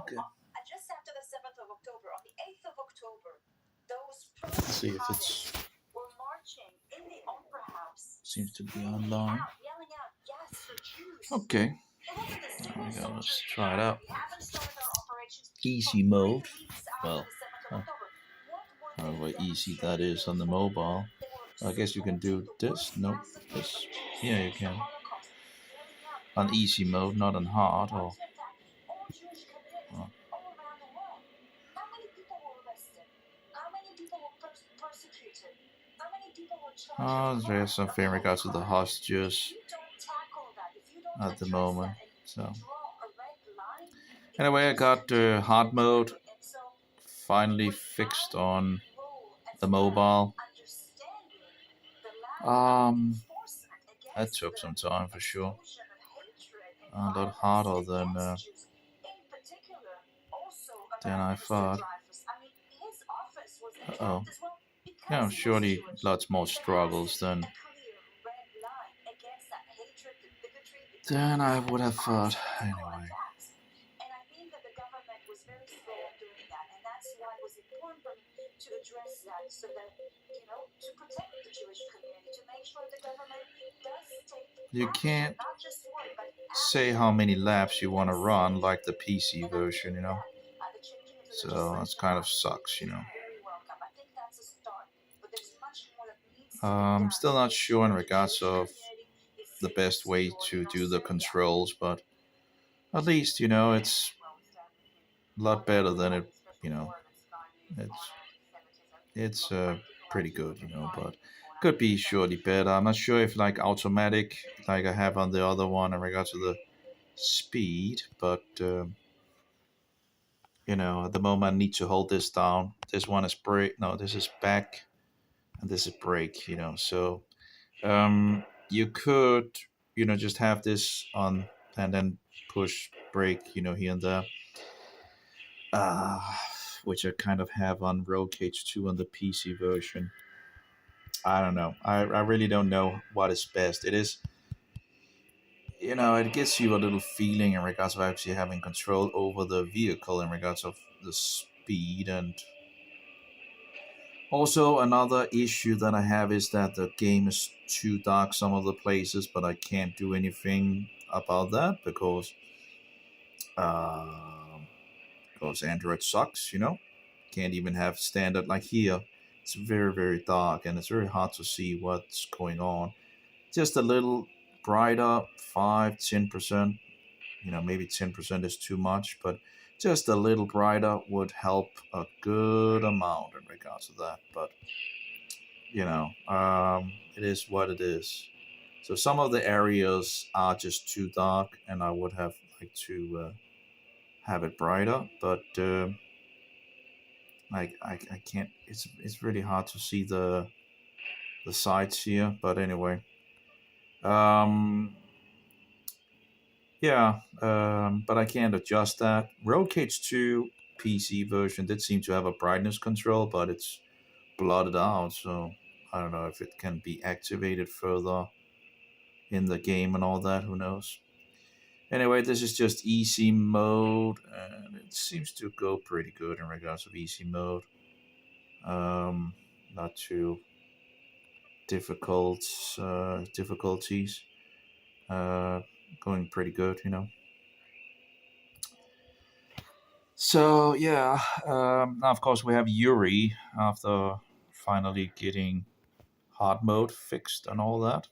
Okay. Let's see if it's seems to be online. Okay. There we go. Let's try it out. Easy mode. Well, however easy that is on the mobile. I guess you can do this. Nope. This. Yeah, you can. On easy mode, not on hard or. Oh, there's something in regards to the hostages at the moment. So anyway, I got hard mode finally fixed on the mobile. That took some time for sure. A lot harder than I thought. Uh-oh. Yeah, surely lots more struggles than I would have thought. Anyway. You can't say how many laps you want to run like the PC version, you know. So that's kind of sucks, you know. Still not sure in regards of the best way to do the controls, but at least, you know, it's a lot better than it, you know, it's pretty good, you know, but could be surely better. I'm not sure if like automatic, like I have on the other one in regards to the speed, but you know, at the moment I need to hold this down. This one is brake. No, this is back, and this is brake. You know, so you could, you know, just have this on and then push brake. You know, here and there. Uh, which I kind of have on Rollcage 2 on the PC version. I don't know. I really don't know what is best. It is, you know, it gives you a little feeling in regards of actually having control over the vehicle in regards of the speed. And also another issue that I have is that the game is too dark some of the places, but I can't do anything about that uh, because Android sucks, you know. Can't even have standard like here. It's very, very dark and it's very hard to see what's going on. Just a little brighter, 5-10%. You know, maybe 10% is too much, but just a little brighter would help a good amount in regards to that. But you know, it is what it is. So some of the areas are just too dark, and I would have liked to have it brighter, but I can't. It's really hard to see the sides here. But anyway, yeah, but I can't adjust that. Rollcage 2 PC version did seem to have a brightness control, but it's blotted out, so I don't know if it can be activated further in the game and all that, who knows. Anyway, this is just easy mode, and it seems to go pretty good in regards of easy mode. Not too difficult difficulties. Going pretty good, you know. So yeah, now of course we have Yuri after finally getting hard mode fixed and all that.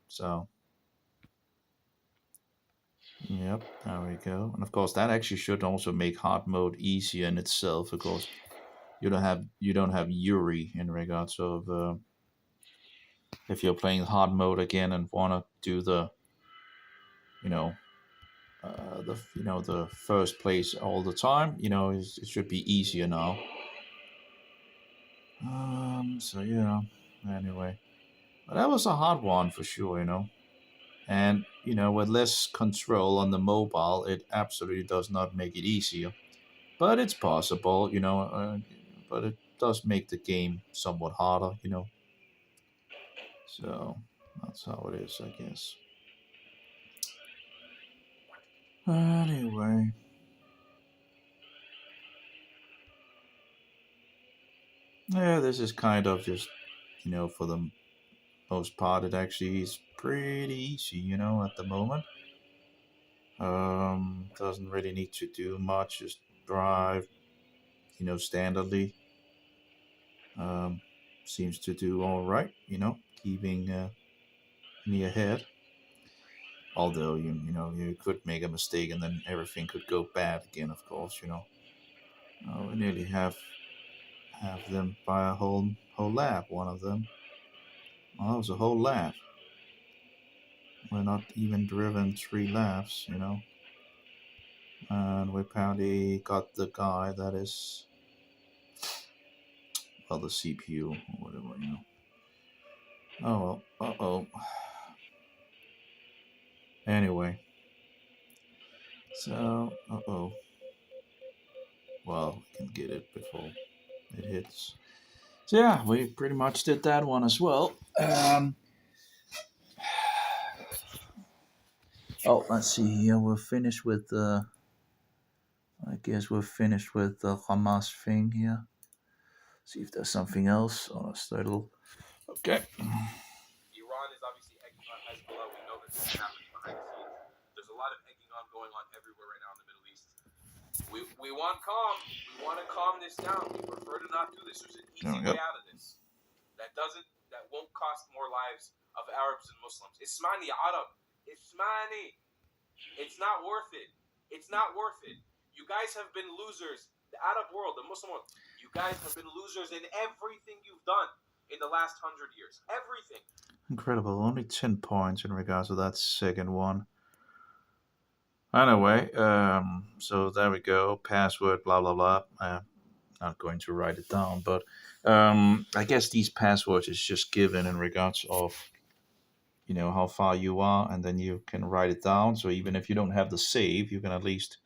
So yep, there we go. And of course that actually should also make hard mode easier in itself, because you don't have Yuri in regards of if you're playing hard mode again and wanna do the you know the first place all the time, you know, it should be easier now. So yeah, anyway, but that was a hard one for sure, you know. And you know, with less control on the mobile, it absolutely does not make it easier. But it's possible, you know. But does make the game somewhat harder, you know. So that's how it is, I guess. Anyway, yeah, this is kind of just, for the most part, it actually is pretty easy, at the moment. Doesn't really need to do much, just drive, standardly. Um, Seems to do all right, keeping me ahead. Although you could make a mistake and then everything could go bad again. Of course, we nearly have them by a whole lap. One of them. Well, that was a whole lap. We're not even driven 3 laps, and we apparently got the guy that is, well, the CPU or whatever. Oh well. Uh-oh. Anyway, so uh-oh. Well, we can get it before it hits. So yeah, we pretty much did that one as well. Oh, let's see here. We're finished with the. I guess we're finished with the Hamas thing here. See if there's something else on a little. Okay. Iran is obviously egging on Hezbollah. We know that this is happening behind the scenes. There's a lot of egging on going on everywhere right now in the Middle East. We want calm. We want to calm this down. We prefer to not do this. There's an easy way out of this. That won't cost more lives of Arabs and Muslims. Ismani Arab. Ismani. It's not worth it. It's not worth it. You guys have been losers. The Arab world, the Muslim world, you guys have been losers in everything you've done in the last 100 years. Everything. Incredible. Only 10 points in regards to that second one. Anyway, so there we go. Password, blah, blah, blah. Not going to write it down, but I guess these passwords is just given in regards of how far you are, and then you can write it down. So even if you don't have the save, you can at least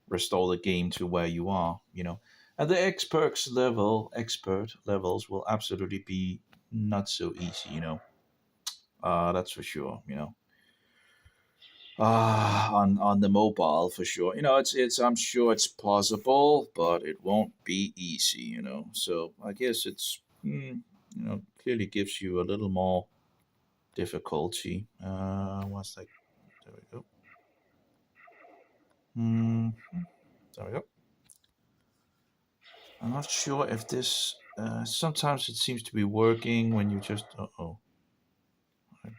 restore the game to where you are. And the expert levels will absolutely be not so easy. That's for sure. On the mobile for sure. It's I'm sure it's plausible, but it won't be easy. So I guess it's clearly gives you a little more difficulty. What's that? There we go. There we go. I'm not sure if this. Sometimes it seems to be working when you just. Oh,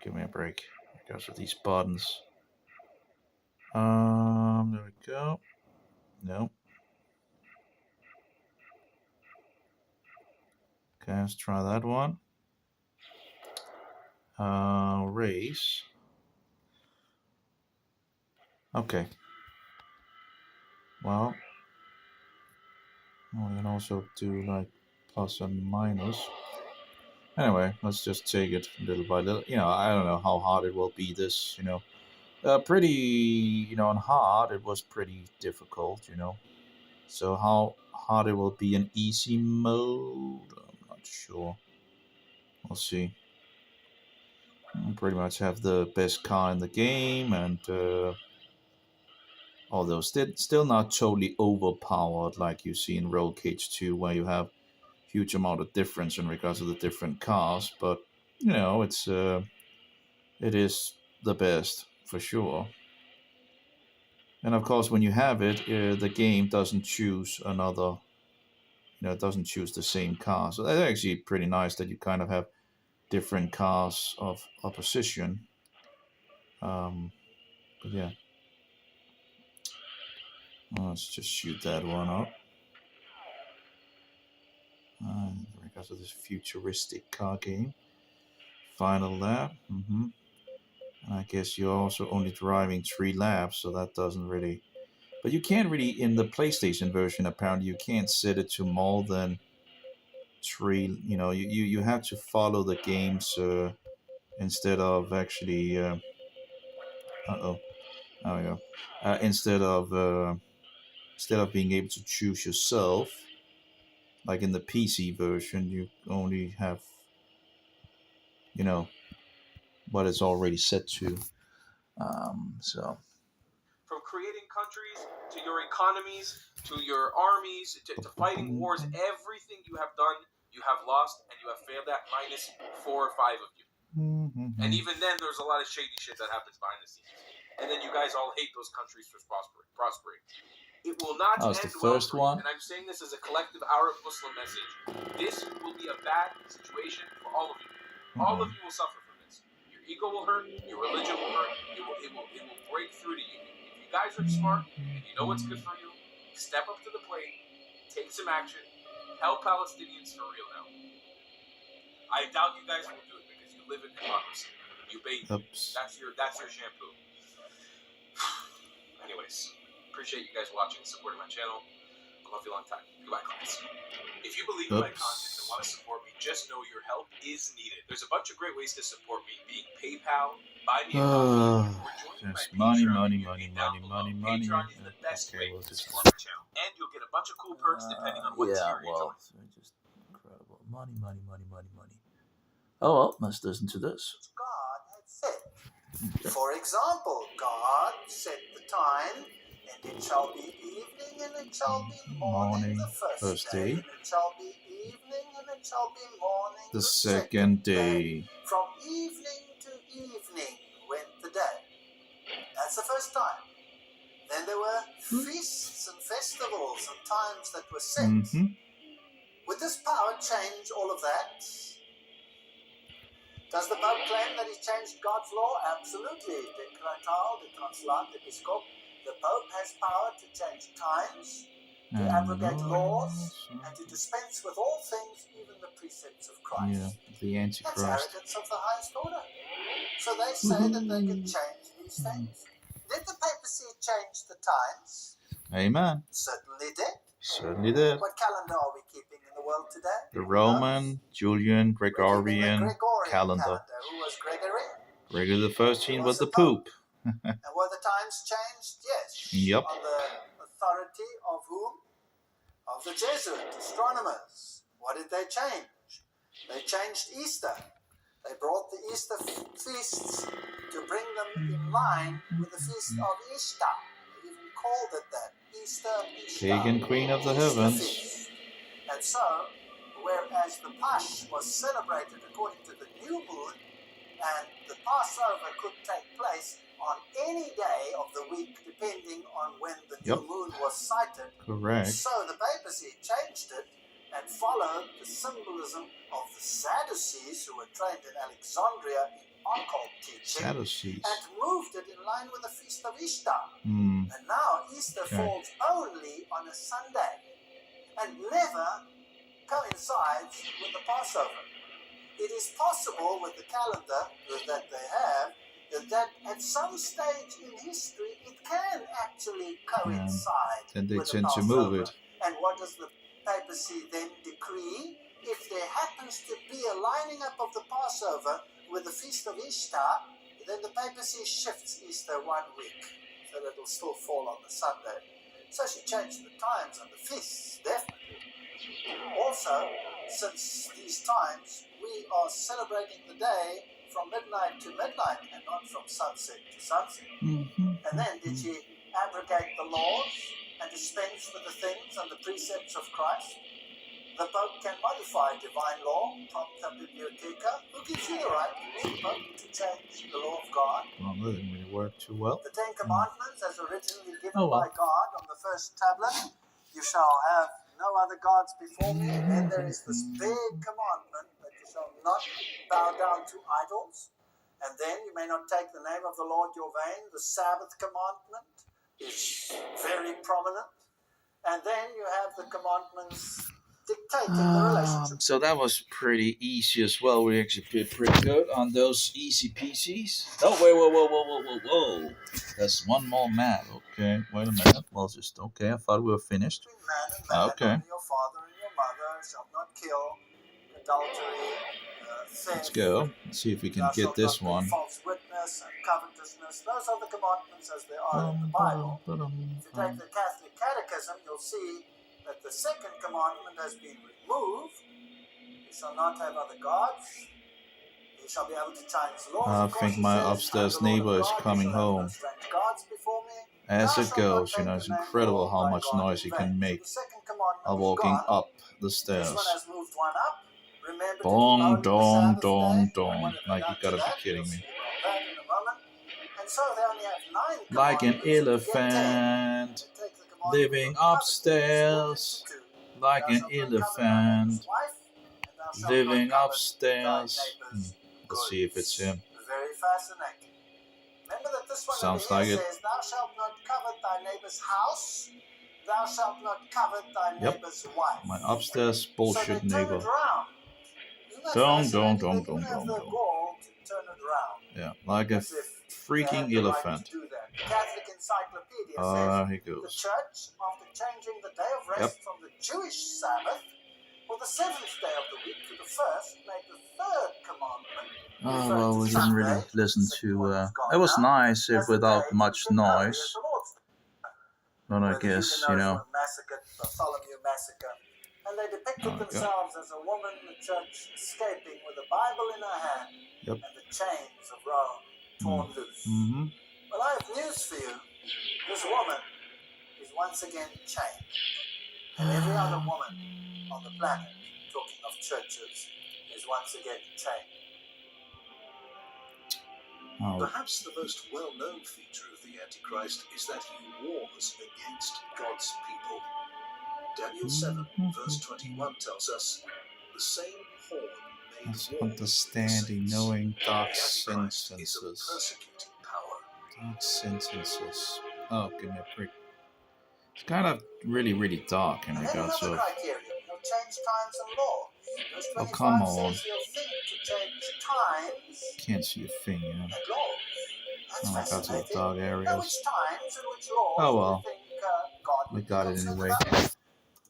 give me a break because of these buttons. There we go. No. Okay, let's try that one. Race. Okay. Well, we can also do like plus and minus. Anyway, let's just take it little by little. I don't know how hard it will be. This, pretty, on hard it was pretty difficult. So how hard it will be in easy mode, I'm not sure. We'll see. I pretty much have the best car in the game, and although still not totally overpowered like you see in Rollcage 2, where you have huge amount of difference in regards to the different cars, but it is the best for sure. And of course, when you have it, the game doesn't choose another. It doesn't choose the same car, so that's actually pretty nice that you kind of have different cars of opposition. But yeah, let's just shoot that one up. Because of this futuristic car game. Final lap. And I guess you're also only driving 3 laps, so that doesn't really. But you can't really, in the PlayStation version, apparently, you can't set it to more than 3. You have to follow the games instead of actually. Oh, there we go. Instead of being able to choose yourself, like in the PC version, you only have, you know, what it's already set to. So From creating countries to your economies to your armies to fighting wars, everything you have done, you have lost, and you have failed at, minus 4 or 5 of you. And even then, there's a lot of shady shit that happens behind the scenes. And then you guys all hate those countries for prospering. It will not that was end the well first for you. one. And I'm saying this as a collective Arab Muslim message. This will be a bad situation for all of you. All of you will suffer from this. Your ego will hurt. Your religion will hurt. It will break through to you. If you guys are smart and you know what's good for you, step up to the plate, take some action, help Palestinians for real now. I doubt you guys will do it because you live in hypocrisy. You bathe. Oops. That's your shampoo. Anyways, appreciate you guys watching and supporting my channel. I love you a long time. Goodbye, class. If you believe in my content and want to support me, just know your help is needed. There's a bunch of great ways to support me, being PayPal, Buy Me a Coffee, or joining my There's Patreon. money. Patreon is the best Okay, way we'll to just support my channel, and you'll get a bunch of cool perks depending on what tier you join. just incredible. Money. Oh well, let's listen to this. God had said. For example, God set the time, and it shall be evening, and it shall be morning the first day, and it shall be evening, and it shall be morning the second day. From evening to evening went the day. That's the first time. Then there were feasts and festivals and times that were set. Would this power change all of that? Does the Pope claim that he changed God's law? Absolutely. The Pope has power to change times, to abrogate laws, and to dispense with all things, even the precepts of Christ. Yeah, the Antichrist. That's arrogance of the highest order. So they say that they can change these things. Did the papacy change the times? Amen. Certainly did. Certainly did. What calendar are we keeping in the world today? The Roman, Julian, Gregorian calendar. Who was Gregory? Gregory the 13th was the Pope. And were the times changed? Yes. Yep. On the authority of whom? Of the Jesuit astronomers. What did they change? They changed Easter. They brought the Easter feasts to bring them in line with the feast of Ishtar. They even called it that. Easter. Pagan Queen of the Heavens. Feast. And so, whereas the Pasch was celebrated according to the new moon, and the Passover could take place on any day of the week, depending on when the new moon was sighted. Correct. So the papacy changed it and followed the symbolism of the Sadducees, who were trained in Alexandria in occult teaching, and moved it in line with the feast of Ishtar. And now Easter falls only on a Sunday and never coincides with the Passover. It is possible with the calendar that they have that at some stage in history it can actually coincide and they with tend the to Passover. move it. And what does the papacy then decree? If there happens to be a lining up of the Passover with the feast of Ishtar, then the papacy shifts Easter 1 week, so that it'll still fall on the Sunday. So she changed the times and the feasts, definitely. Also, since these times, we are celebrating the day from midnight to midnight and not from sunset to sunset. And then did she abrogate the laws and dispense with the things and the precepts of Christ? The Pope can modify divine law, Prompta Bibliotheca. Who gives you the right, the Pope, to change the law of God? Well, that didn't really work too well. The Ten Commandments, as originally given by God on the first tablet, you shall have no other gods before me. And then there is this big commandment that you shall not bow down to idols. And then you may not take the name of the Lord your vain. The Sabbath commandment is very prominent. And then you have the commandments dictating the relationship. So that was pretty easy as well. We actually did pretty good on those easy PCs. Oh, whoa. There's one more map. Okay, wait a minute. Well, just, okay, I thought we were finished. Okay. Your father and your mother shall not kill, adultery, theft. Let's go. Let's see if we can get this one. False witness and covetousness. Those are the commandments as they are in the Bible. If you take the Catholic Catechism, you'll see that the second commandment has been removed. You shall not have other gods. You shall be able to change laws. I Of course, think he my says, upstairs "I'm the Lord of neighbor is God, coming you shall have no home. strange gods before me. As Thou it shalt not goes, take it's the name incredible Lord how thy much God noise in you vain." can So make the second commandment while is walking gone. up the This one stairs. has moved one up. Remember to keep Dong, holy the dong, Sabbath dong, day. dong. What have they Like, you done to gotta be that? kidding We'll me. see about that in a moment. And so they only have 9 Like an commandments, and you get 10. elephant, They take the commandment living of coveting, split upstairs. into 2. Like Thou an shalt not covet thy neighbor's elephant, wife, and thou shalt living not covet thy upstairs. neighbor's Let's see if it's him. Very fascinating. Remember that this one over Sounds here like it. says, "Thou shalt not covet thy neighbor's house, thou shalt not covet thy Yep. neighbor's wife." My upstairs So bullshit they turn neighbor. it around. Isn't that Dong, fascinating? dong, dong, They even dong, have dong, the dong. gall to turn it around. Yeah, like a As if they freaking have the right elephant. to do that. The Catholic Encyclopedia He says the goes. church, after changing the day of rest from the Jewish Sabbath or the 7th day of the week to the 1st, made the 3rd commandment. Oh, well, we didn't really listen to... It was now, nice if as the without day much to be holy noise. as the Lord's Day. But I Where the guess, Huguenots were massacred, Bartholomew massacre, and they depicted themselves as a woman in the church escaping with a Bible in her hand and the chains of Rome torn loose. Well, I have news for you. This woman is once again chained, and every other woman on the planet, talking of churches, is once again chained. Perhaps the most well-known feature of the Antichrist is that he wars against God's people. Daniel 7, verse 21 tells us, "The same horn made That's war understanding, with the saints." knowing dark The Antichrist is a sentences. persecuting power. Dark sentences. Oh, give me a break. It's kind of really, really dark in And then regards another of... criterion, he'll change times and laws. Verse 25 Oh, come on. says he'll think to change times Can't see a thing, you know. and laws. That's Oh, I got to the fascinating. dark Now, areas. which times and which laws Oh, do well. you think God We would got be it concerned anyway. about?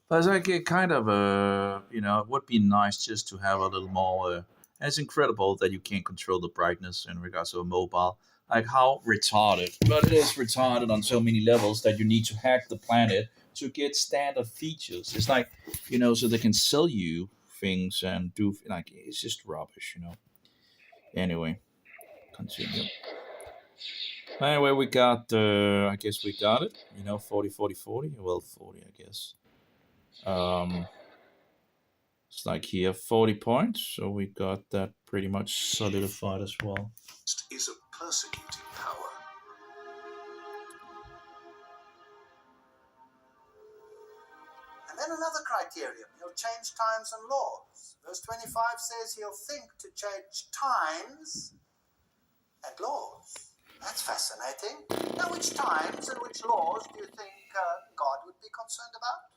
But it's like a kind of a, it would be nice just to have a little more. And it's incredible that you can't control the brightness in regards to a mobile. Like how retarded. But it is retarded on so many levels that you need to hack the planet to get standard features. It's like, so they can sell you things and do, like, it's just rubbish, Anyway, continue. Anyway, we got, I guess we got it, 40, 40, 40. Well, 40, I guess. It's like here 40 points, so we got that pretty much solidified as well. Is a persecuting power. And then another criterion, he'll change times and laws. Verse 25 says he'll think to change times and laws. That's fascinating. Now, which times and which laws do you think God would be concerned about?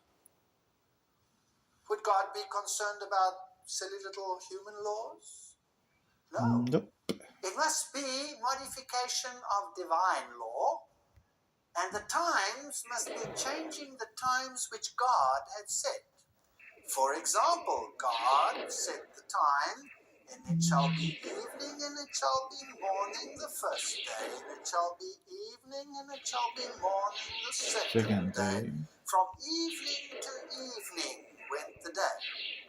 Would God be concerned about silly little human laws? No. Nope. It must be modification of divine law, and the times must be changing the times which God had set. For example, God set the time, and it shall be evening, and it shall be morning the first day, and it shall be evening, and it shall be morning the second day. From evening to evening went the day.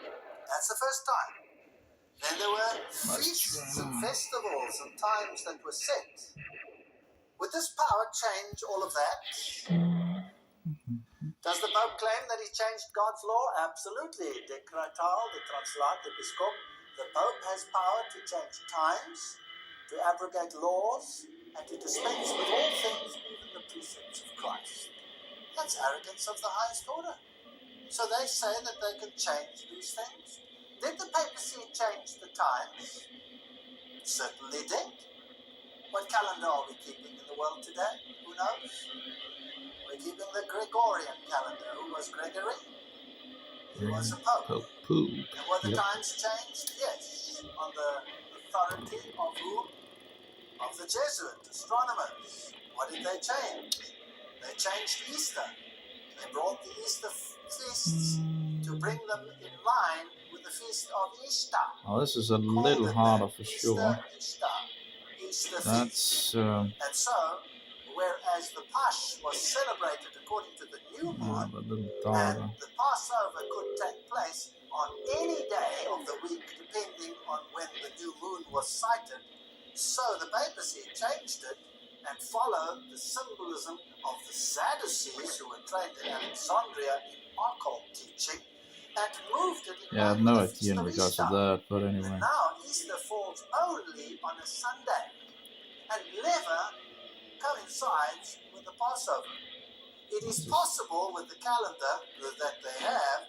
That's the first time. Then there were feasts and festivals and times that were set. Would this power change all of that? Does the Pope claim that he changed God's law? Absolutely. Decretal de translat episcop. The Pope has power to change times, to abrogate laws, and to dispense with all things, even the precepts of Christ. That's arrogance of the highest order. So they say that they can change these things. Did the papacy change the times? Certainly did. What calendar are we keeping in the world today? Who knows? We're keeping the Gregorian calendar. Who was Gregory? He was a pope. And were the times changed? Yes. On the authority of whom? Of the Jesuit astronomers. What did they change? They changed Easter. They brought the Easter feasts to bring them in line with the feast of Ishtar. Oh, this is a little harder for sure. Easter That's and so whereas the Pasch was celebrated according to the new moon, A little and darker. the Passover could take place on any day of the week depending on when the new moon was sighted. So the papacy changed it and followed the symbolism of the Sadducees, who were trained in Alexandria in occult teaching, and moved it in Yeah, I have line no with the idea Feast in of regards to Easter. that, but And anyway. now Easter falls only on a Sunday and never coincides with the Passover. It is possible with the calendar that they have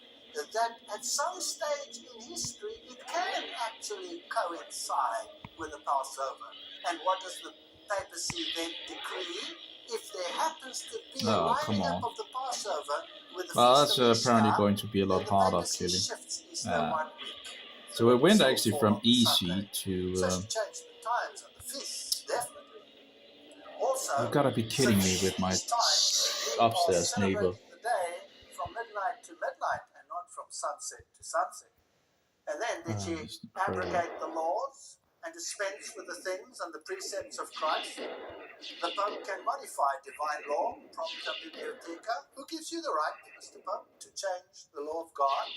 that at some stage in history it can actually coincide with the Passover. And what does the papacy then decree? If there happens to be a Oh, come lining up on. of the Passover with the Well, Feast that's of apparently Ishtar, going to be a lot then the harder, papacy clearly. shifts Easter 1 week. So it went So actually fall from on the easy Sunday. So she to. changed the times and the feasts, definitely. Also, You gotta be kidding me since with my these times you are upstairs neighbor. celebrating the day from midnight to midnight and not from sunset to sunset. And then did she It's incredible. abrogate the laws and dispense with the things and the precepts of Christ? The Pope can modify divine law, prompta bibliotheca. Who gives you the right, Mr. Pope, to change the law of God?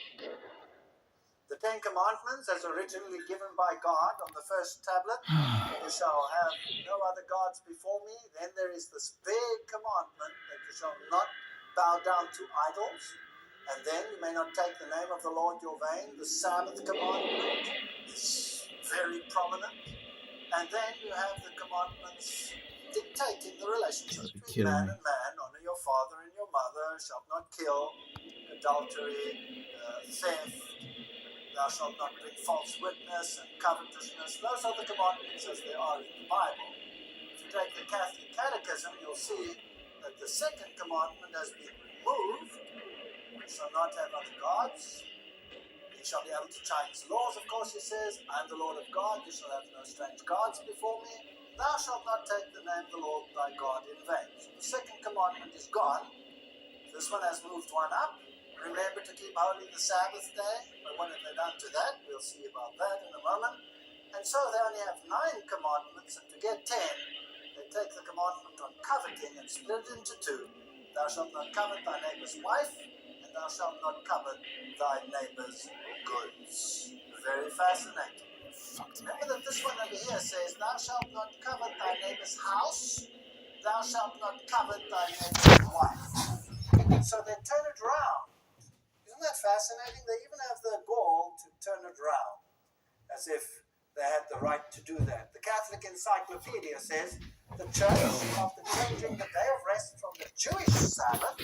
The Ten Commandments, as originally given by God on the first tablet, you shall have no other gods before me. Then there is this big commandment that you shall not bow down to idols. And then you may not take the name of the Lord your vain. The Sabbath commandment is very prominent. And then you have the commandments dictating the relationship between man and man. Honor your father and your mother. Shalt not kill. Adultery, theft. Thou shalt not bring false witness and covetousness. Those are the commandments as they are in the Bible. If you take the Catholic Catechism, you'll see that the second commandment has been removed. You shall not have other gods. You shall be able to change laws, of course, he says. I am the Lord of God. You shall have no strange gods before me. Thou shalt not take the name of the Lord thy God in vain. So the second commandment is gone. This one has moved one up. Remember to keep holy the Sabbath day. But what have they done to that? We'll see about that in a moment. And so they only have 9 commandments, and to get 10, they take the commandment on coveting and split it into 2. Thou shalt not covet thy neighbor's wife, and thou shalt not covet thy neighbor's goods. Very fascinating. Remember that this one over here says, thou shalt not covet thy neighbor's house, thou shalt not covet thy neighbor's wife. So they turn it around. Isn't that fascinating? They even have the gall to turn it around, as if they had the right to do that. The Catholic Encyclopedia says the Church, after changing the day of rest from the Jewish Sabbath,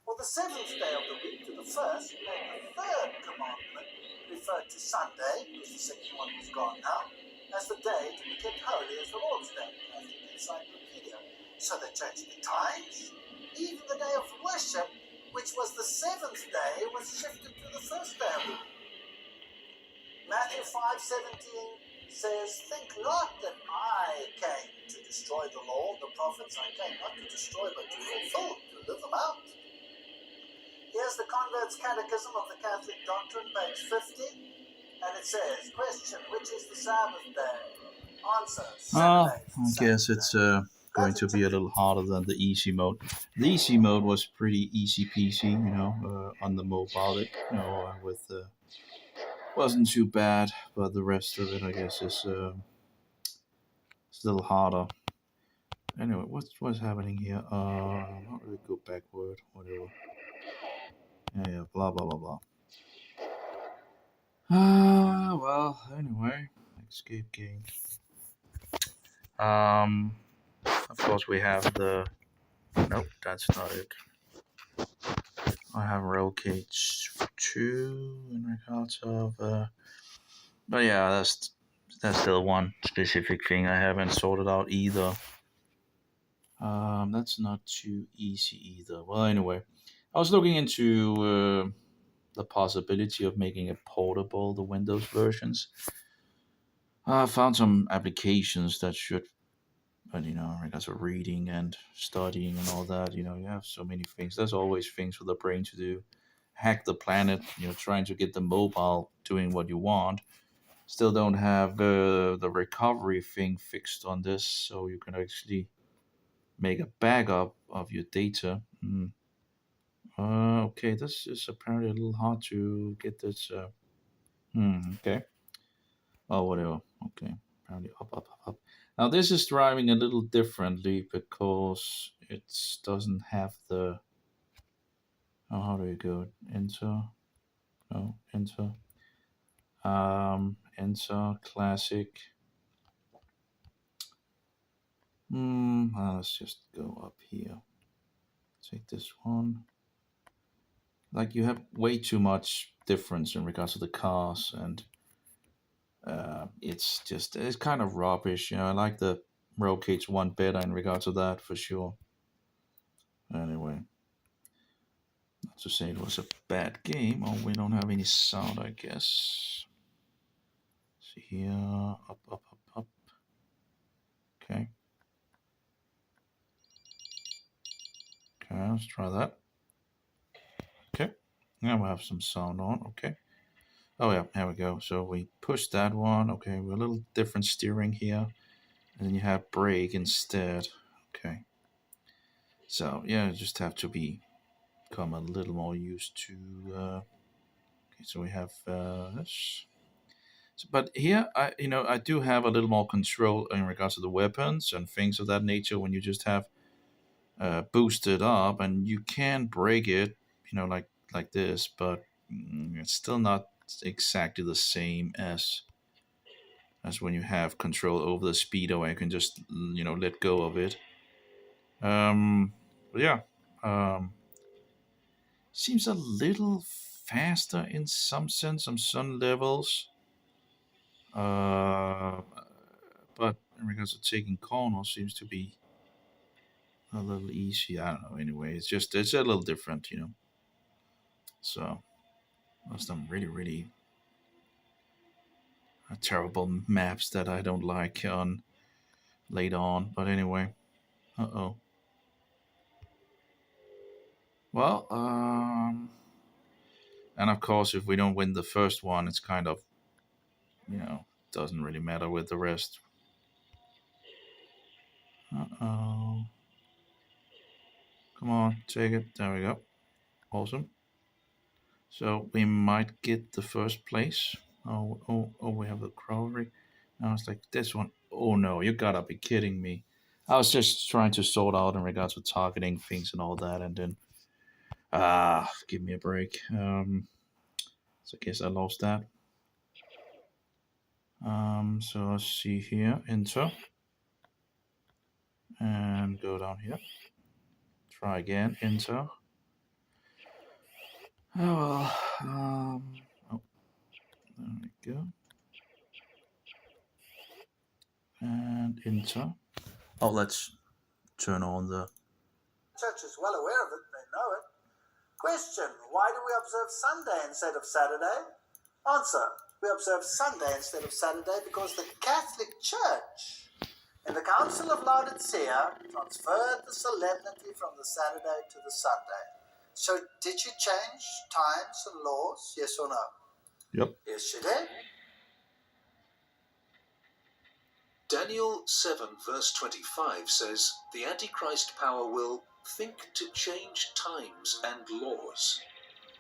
or the 7th day of the week, to the first, made the 3rd commandment refer to Sunday, because the second one was gone now, as the day to be kept holy as the Lord's Day. Catholic Encyclopedia. So they changed the times. Even the day of worship, which was the 7th day, was shifted to the 1st day of the week. Matthew 5:17 says, think not that I came to destroy the law, the prophets. I came not to destroy, but to fulfill, to live them out. Here's the Convert's Catechism of the Catholic Doctrine, page 50, and it says, question, which is the Sabbath day? Answer, Well, Saturday. I guess it's going to be a little harder than the easy mode. The easy mode was pretty easy peasy, on the mobile. Wasn't too bad, but the rest of it, I guess, is it's a little harder. Anyway, what's happening here? Not really go backward. Whatever. Yeah, blah blah blah blah. Well, anyway, escape game. Of course we have the. Nope, that's not it. I have Rollcage 2 in regards of. But yeah, that's still one specific thing I haven't sorted out either. That's not too easy either. Well, anyway, I was looking into the possibility of making it portable, the Windows versions. I found some applications that should, but in regards to reading and studying and all that, you have so many things. There's always things for the brain to do. Hack the planet, trying to get the mobile doing what you want. Still don't have the recovery thing fixed on this, so you can actually make a backup of your data. Okay, this is apparently a little hard to get this. Okay. Oh, whatever. Okay. Apparently up, up, up, up. Now this is driving a little differently because it doesn't have the. Oh, how do you go? Enter. No, enter. Enter classic. Let's just go up here. Take this one. Like you have way too much difference in regards to the cars, and it's kind of rubbish. I like the Rollcage one better in regards to that for sure. Anyway, not to say it was a bad game. Oh, we don't have any sound, I guess. See here, up, up, up, up. Okay. Okay, let's try that. Okay. Now we have some sound on. Okay. Oh yeah, here we go. So we push that one. Okay, we're a little different steering here. And then you have brake instead. Okay. So yeah, you just have to become a little more used to. Okay, so we have this. But here, I do have a little more control in regards to the weapons and things of that nature. When you just have boosted up, and you can break it, like this, but it's still not exactly the same as when you have control over the speedo and you can just let go of it. But yeah, seems a little faster in some sense on some levels. Uh, but in regards to taking corners, seems to be a little easy. I don't know. Anyway, it's a little different. So there's some really really terrible maps that I don't like on later on. But anyway, oh. Well, and of course, if we don't win the first one, it's kind of doesn't really matter with the rest. Oh. Come on, take it. There we go. Awesome. So we might get the first place. Oh, we have the Crowley. Now it's like this one. Oh no, you gotta be kidding me. I was just trying to sort out in regards to targeting things and all that, and then give me a break. So I guess I lost that. So let's see here, enter, and go down here. Try again, enter. Oh well. Oh, there we go. And enter. Oh, let's turn on the. Church is well aware of it, they know it. Question: why do we observe Sunday instead of Saturday? Answer: we observe Sunday instead of Saturday because the Catholic Church in the Council of Laodicea transferred the solemnity from the Saturday to the Sunday. So did you change times and laws, yes or no? Yep. Yes, you did. Daniel 7 verse 25 says, the Antichrist power will think to change times and laws.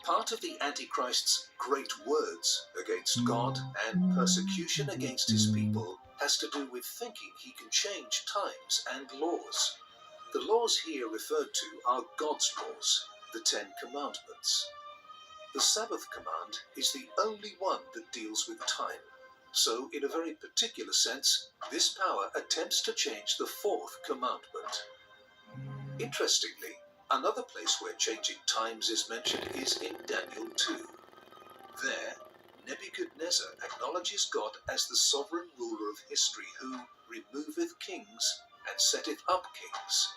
Part of the Antichrist's great words against God and persecution against his people has to do with thinking he can change times and laws. The laws here referred to are God's laws, the 10 Commandments. The Sabbath command is the only one that deals with time. So, in a very particular sense, this power attempts to change the 4th commandment. Interestingly, another place where changing times is mentioned is in Daniel 2. There, Nebuchadnezzar acknowledges God as the sovereign ruler of history who removeth kings and setteth up kings.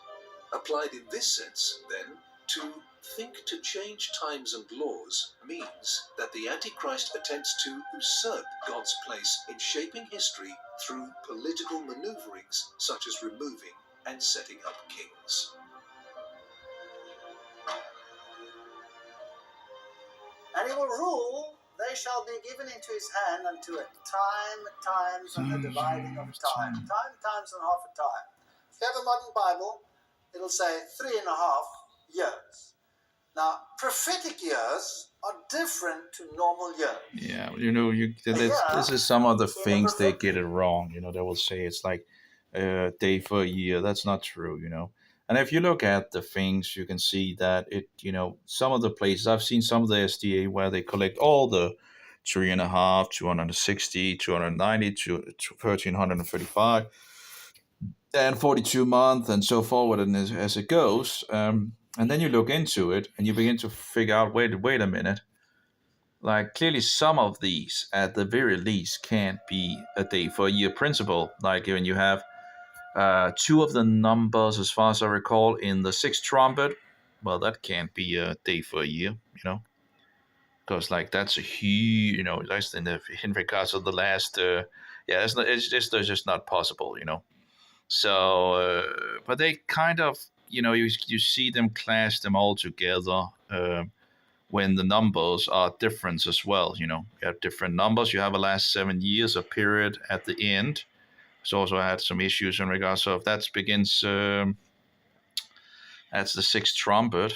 Applied in this sense, then, to think to change times and laws means that the Antichrist attempts to usurp God's place in shaping history through political maneuverings such as removing and setting up kings. And he will rule, they shall be given into his hand unto a time, times, and the dividing of time. Time, times, and half a time. If you have a modern Bible, it'll say 3.5 years. Now, prophetic years are different to normal years. Yeah, A year this is some of the in a things they get it wrong. They will say it's like a day for a year. That's not true. And if you look at the things, you can see that some of the places I've seen some of the SDA where they collect all the 3.5, 260, 290, 1335, and 42 month, and so forward, and as it goes. And then you look into it, and you begin to figure out, wait a minute. Like clearly, some of these, at the very least, can't be a day for a year principle. Like when you have two of the numbers, as far as I recall, in the sixth trumpet, well, that can't be a day for a year. Because like that's a huge, that's in regards of the last, yeah, it's just not possible. So, but they kind of, you see them clash them all together. When the numbers are different as well. You have different numbers. You have the last 7 years, a period at the end. It's also had some issues in regards of that begins. That's the sixth trumpet.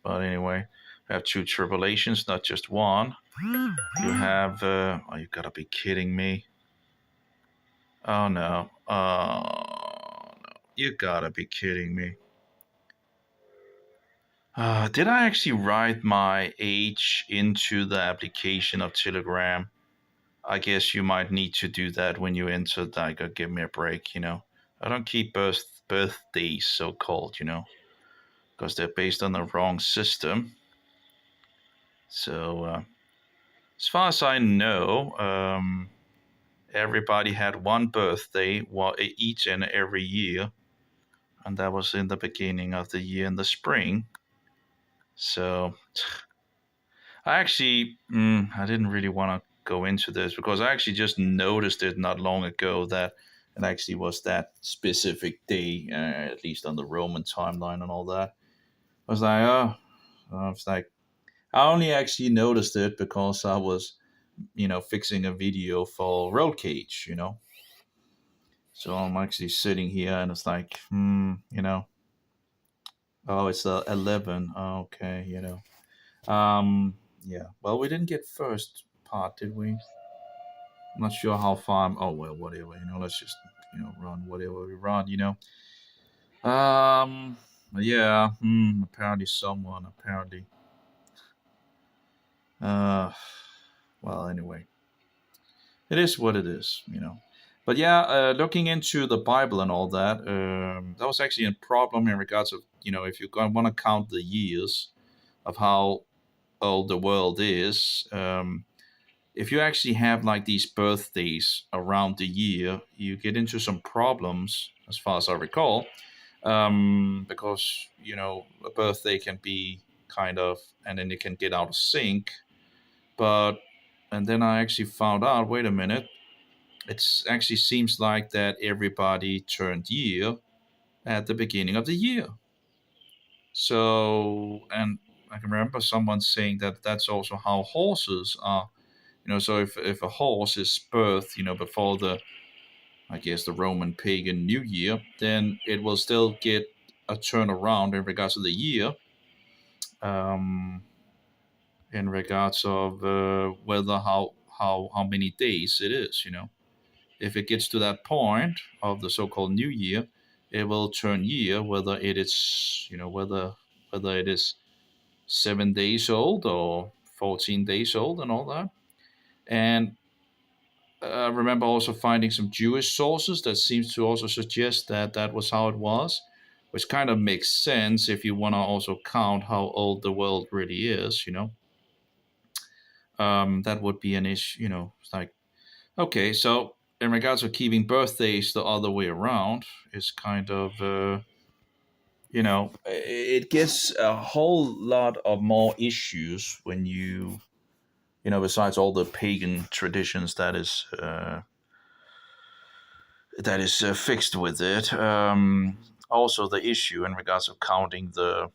But anyway, you have two tribulations, not just one. You have. Oh, you gotta be kidding me! Oh no! Oh no! You gotta be kidding me! Did I actually write my age into the application of Telegram? I guess you might need to do that when you enter like a give me a break. I don't keep birthdays so called, because they're based on the wrong system. So as far as I know, everybody had one birthday each and every year, and that was in the beginning of the year in the spring. So I actually, I didn't really want to go into this because I actually just noticed it not long ago that it actually was that specific day, at least on the Roman timeline and all that. I was like, oh, I was like, I only actually noticed it because I was, fixing a video for Rollcage. So I'm actually sitting here and it's like, oh, it's 11. Oh, okay. Yeah. Well, we didn't get first part, did we? I'm not sure how far. Oh well, whatever. Let's just run whatever we run. Um. Yeah. Apparently, someone. Apparently. Uh. Well, anyway, it is what it is. But yeah, looking into the Bible and all that, that was actually a problem in regards of if you want to count the years of how old the world is. If you actually have like these birthdays around the year, you get into some problems, as far as I recall, because a birthday can be kind of, and then it can get out of sync. But and then I actually found out, wait a minute, it actually seems like that everybody turned year at the beginning of the year. So, and I can remember someone saying that that's also how horses are. So if a horse is birthed, before the, I guess, the Roman pagan New Year, then it will still get a turnaround in regards to the year, um, in regards of whether how many days it is. If it gets to that point of the so-called New Year, it will turn year whether it is whether it is 7 days old or 14 days old and all that. And I remember also finding some Jewish sources that seems to also suggest that that was how it was, which kind of makes sense if you want to also count how old the world really is. That would be an issue. It's like, okay, so in regards to keeping birthdays the other way around, is kind of, it gets a whole lot of more issues when besides all the pagan traditions that is fixed with it. Also, the issue in regards of counting the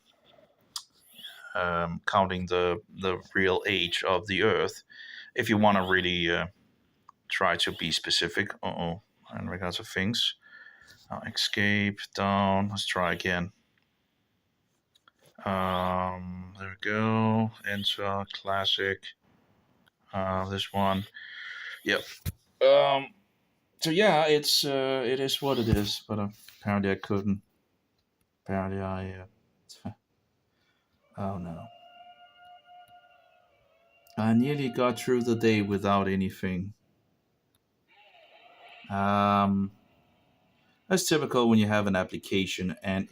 real age of the Earth, if you want to really try to be specific. In regards of things, escape down. Let's try again. There we go. Intra classic. This one. Yep. So yeah, it is what it is. But apparently I couldn't. Apparently I. Oh no. I nearly got through the day without anything. That's typical when you have an application and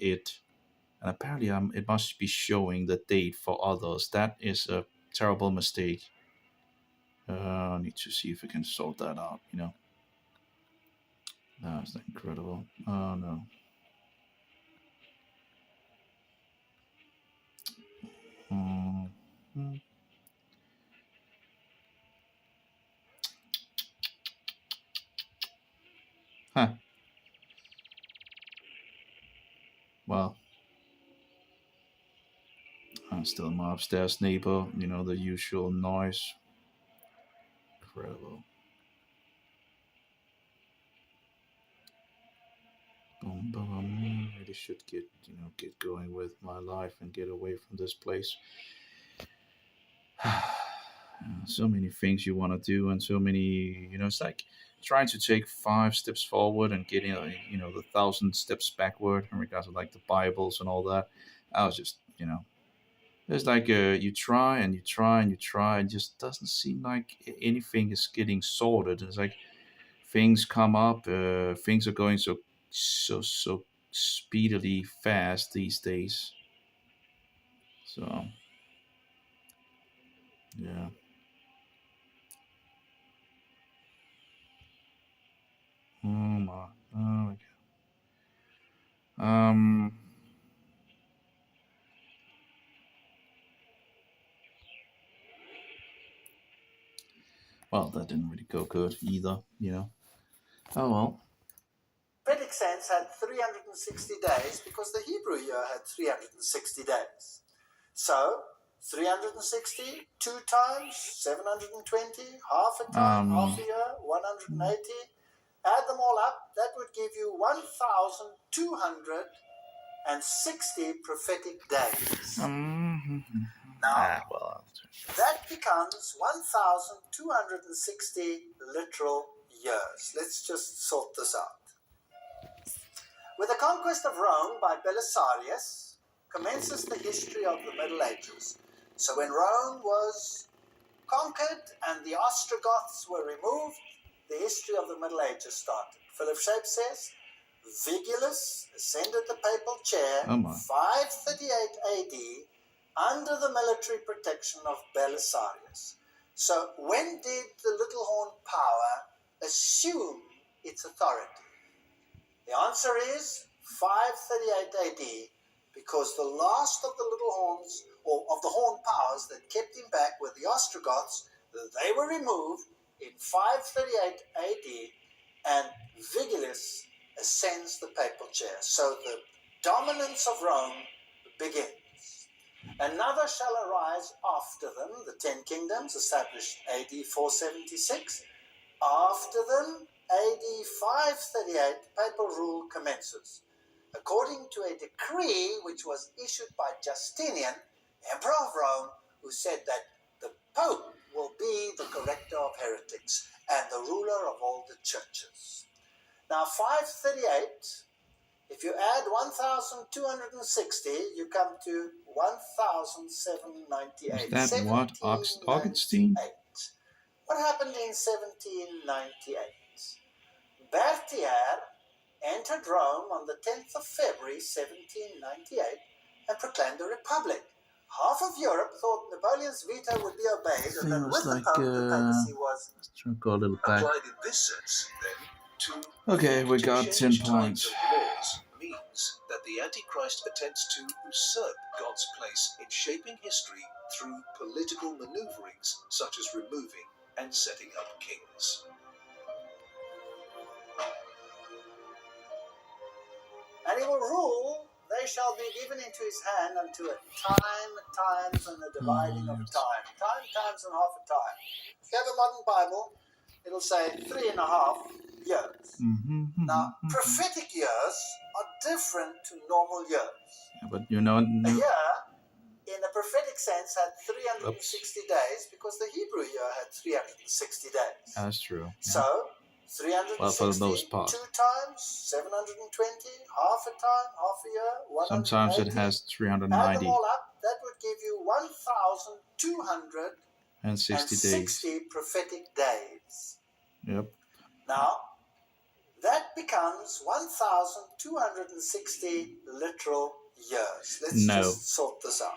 apparently it must be showing the date for others. That is a terrible mistake. I need to see if I can sort that out. That's incredible. Oh no. Mhm. Huh. Well, I'm still my upstairs neighbor. The usual noise. Incredible. Boom, boom, boom. Really should get going with my life and get away from this place. So many things you want to do, and so many. It's like trying to take 5 steps forward and getting the 1,000 steps backward in regards to like the Bibles and all that. I was just it's like you try and you try and you try, and just doesn't seem like anything is getting sorted. It's like things come up, things are going so speedily fast these days. So yeah. Oh my. Oh my God. Well, that didn't really go good either. Oh well. Vedic sense had 360 days because the Hebrew year had 360 days. So 360, 2 times, 720, half a time, half a year, 180. Add them all up, that would give you 1,260 prophetic days. Now, that becomes 1,260 literal years. Let's just sort this out. With the conquest of Rome by Belisarius commences the history of the Middle Ages. So when Rome was conquered and the Ostrogoths were removed, the history of the Middle Ages started. Philip Shape says, Vigilus ascended the papal chair 538 AD under the military protection of Belisarius. So when did the Little Horn power assume its authority? The answer is 538 AD, because the last of the Little Horns, or of the Horn powers that kept him back, were the Ostrogoths. They were removed in 538 AD, and Vigilus ascends the papal chair. So the dominance of Rome begins. Another shall arise after them, the 10 kingdoms, established AD 476. After them, AD 538, papal rule commences. According to a decree which was issued by Justinian, Emperor of Rome, who said that the Pope will be the corrector of heretics and the ruler of all the churches. Now, 538, if you add 1,260, you come to 1,798. Is that what? Augustine? What happened in 1798? Berthier entered Rome on the 10th of February 1798 and proclaimed a republic. Half of Europe thought Napoleon's veto would be obeyed, and then with the Pope, the papacy was applied in this sense, then, Okay, we got 10 points. Laws means that the Antichrist attempts to usurp God's place in shaping history through political maneuverings such as removing and setting up kings. And he will rule, they shall be given into his hand unto a time, times, and the dividing of time. Time, times, and half a time. If you have a modern Bible, it'll say 3.5 years. Now, prophetic years are different to normal years. Yeah, but A year in a prophetic sense, had 360 Oops. days because the Hebrew year had 360 days. That's true. Yeah. So, Well, for the 360, most part. 2 times, 720, half a time, half a year, Sometimes it 180. has Add 390 them all up, that would give you 1,260 and 60 days. prophetic days. Yep. Now, that becomes 1,260 literal years. Let's No. just sort this out.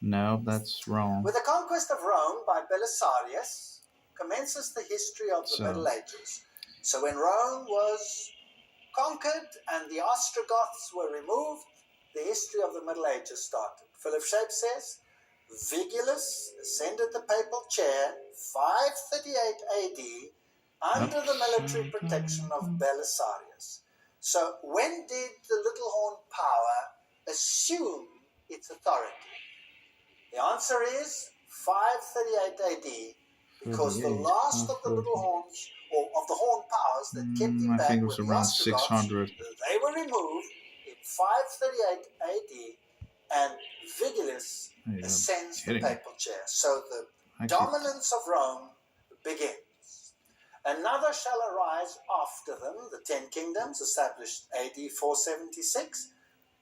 No, that's wrong. With the conquest of Rome by Belisarius commences the history of the Middle Ages. So when Rome was conquered and the Ostrogoths were removed, the history of the Middle Ages started. Philip Shape says, Vigilus ascended the papal chair 538 AD under the military protection of Belisarius. So when did the Little Horn power assume its authority? The answer is 538 AD, because the last of the Little Horns, or of the Horn powers that kept him back, I think it were was the around Ostrogoths. 600. They were removed in 538 AD, and Vigilus ascends the papal chair. So the dominance of Rome begins. Another shall arise after them, the 10 kingdoms, established AD 476.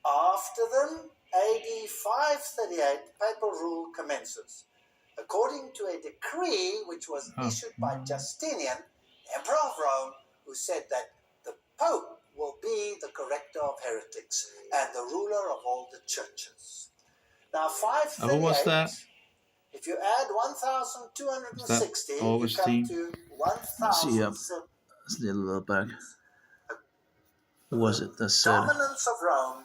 After them, AD 538, papal rule commences. According to a decree which was issued by Justinian, Emperor of Rome, who said that the Pope will be the corrector of heretics and the ruler of all the churches. Now, 538, who was that? if you add 1,260, you come to 1,000. Let's need a little back. Who was it that said? Dominance of Rome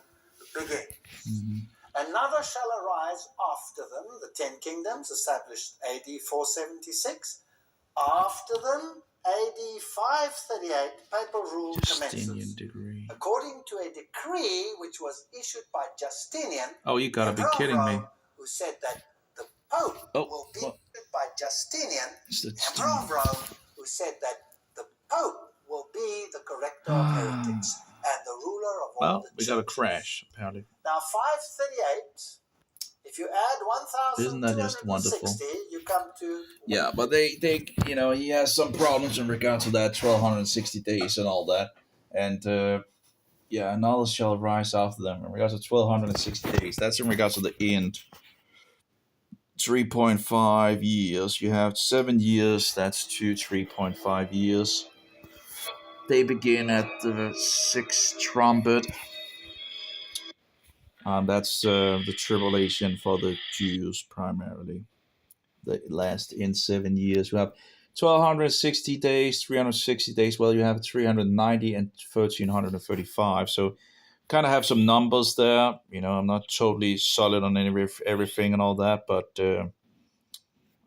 begins. Another shall arise after them, the 10 kingdoms, established AD 476. After them, AD 538, papal rule commences. Degree. According to a decree which was issued by Justinian, oh, you gotta be kidding Rome, me, who said that the Pope will be issued by Justinian, Emperor of Rome, who said that the Pope will be the corrector of heretics and the ruler of all the churches. We got a crash, apparently. Now, 538, if you add 1,260, you come to... Yeah, but they, he has some problems in regards to that 1,260 days and all that. And, another shall rise after them. In regards to 1,260 days, that's in regards to the end. 3.5 years. You have 7 years, that's 3.5 years. They begin at the 6th trumpet. That's the tribulation for the Jews primarily. They last in 7 years. You have 1,260 days, 360 days. Well, you have 390 and 1,335. So, kind of have some numbers there. I'm not totally solid on everything and all that, but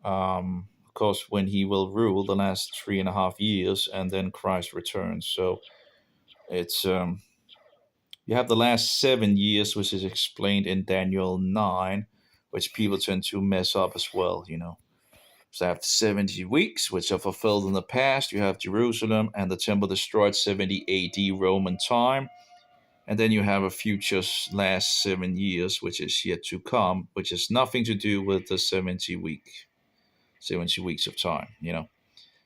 of course, when he will rule the last 3.5 years, and then Christ returns. So, it's you have the last 7 years, which is explained in Daniel 9, which people tend to mess up as well. So after 70 weeks, which are fulfilled in the past, you have Jerusalem and the temple destroyed 70 AD Roman time. And then you have a future last 7 years, which is yet to come, which has nothing to do with the 70 weeks of time,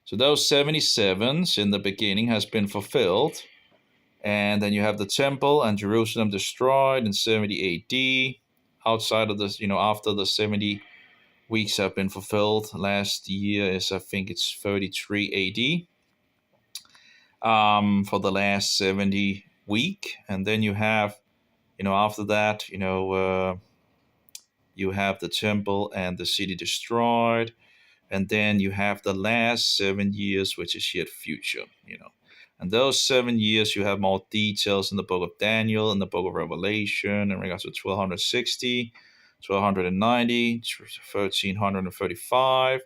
So those 77s in the beginning has been fulfilled. And then you have the temple and Jerusalem destroyed in 70 AD. Outside of this, after the 70 weeks have been fulfilled. Last year is, I think it's 33 AD for the last 70 week. And then you have, after that, you have the temple and the city destroyed. And then you have the last 7 years, which is yet future, And those 7 years, you have more details in the book of Daniel, in the book of Revelation, in regards to 1,260, 1,290, 1,335.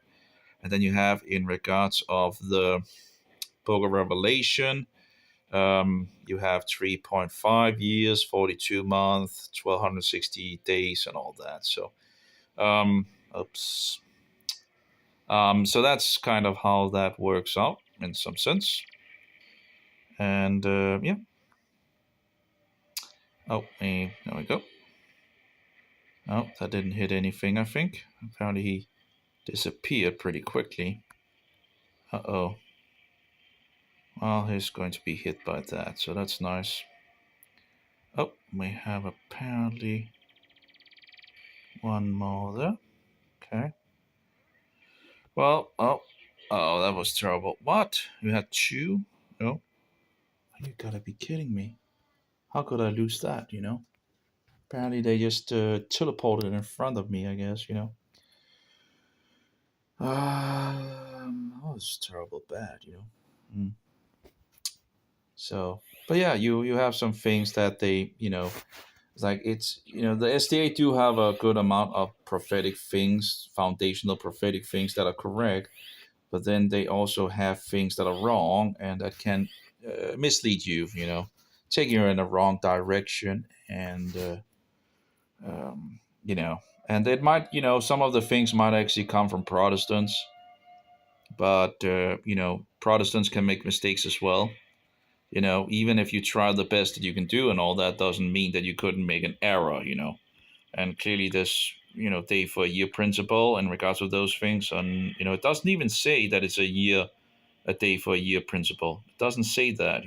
And then you have in regards of the book of Revelation, you have 3.5 years, 42 months, 1,260 days, and all that. So, so that's kind of how that works out in some sense. And there we go. Oh, that didn't hit anything, I think. Apparently he disappeared pretty quickly. Uh-oh. Well, he's going to be hit by that, so that's nice. Oh, we have apparently one more there. Okay. Well, oh, that was terrible. What? You had two? Oh, you gotta be kidding me. How could I lose that? Apparently they just teleported in front of me, I guess. That was terrible bad. Mm. So, but yeah, you have some things that it's like the SDA do have a good amount of prophetic things, foundational prophetic things that are correct, but then they also have things that are wrong and that can mislead you, take you in the wrong direction, and um, you know, and it might, some of the things might actually come from Protestants, but Protestants can make mistakes as well. Even if you try the best that you can do and all that doesn't mean that you couldn't make an error. And clearly this day for a year principle in regards to those things, and it doesn't even say that it's a day for a year principle. It doesn't say that.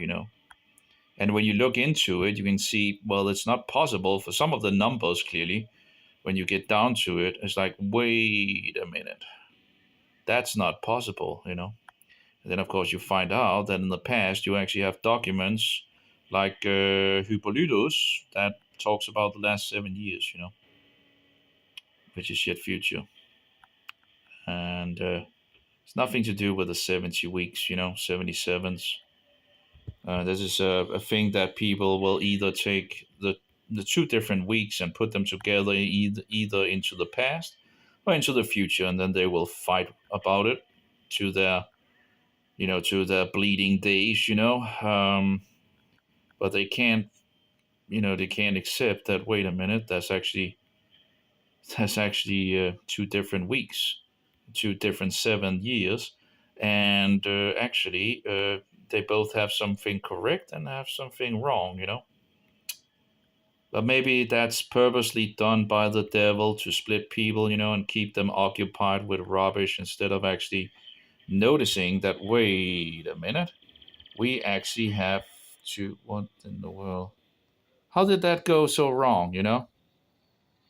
And when you look into it, you can see, well, it's not possible for some of the numbers. Clearly, when you get down to it, it's like, wait a minute, that's not possible. And then, of course, you find out that in the past you actually have documents like Hippolytus that talks about the last 7 years, which is yet future. And it's nothing to do with the 70 weeks, 77s. This is a thing that people will either take the two different weeks and put them together either into the past or into the future, and then they will fight about it to their bleeding days. But they can't accept that. Wait a minute, that's actually 2 different weeks, 2 different 7 years, and actually they both have something correct and have something wrong. But maybe that's purposely done by the devil to split people, and keep them occupied with rubbish instead of actually noticing that, wait a minute, we actually have to. What in the world? How did that go so wrong?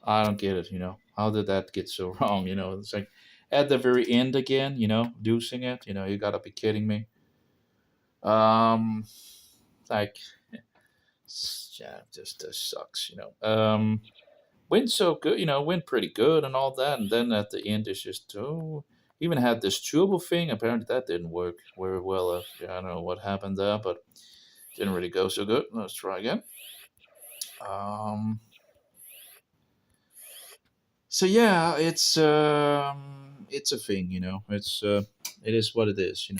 I don't get it. How did that get so wrong? It's like at the very end again, losing it. You gotta be kidding me. Um, like, yeah, just sucks. Went so good, went pretty good and all that, and then at the end it's just even had this turbo thing. Apparently that didn't work very well. Yeah, I don't know what happened there, but didn't really go so good. Let's try again. Um, so yeah, it's a thing. It is what it is.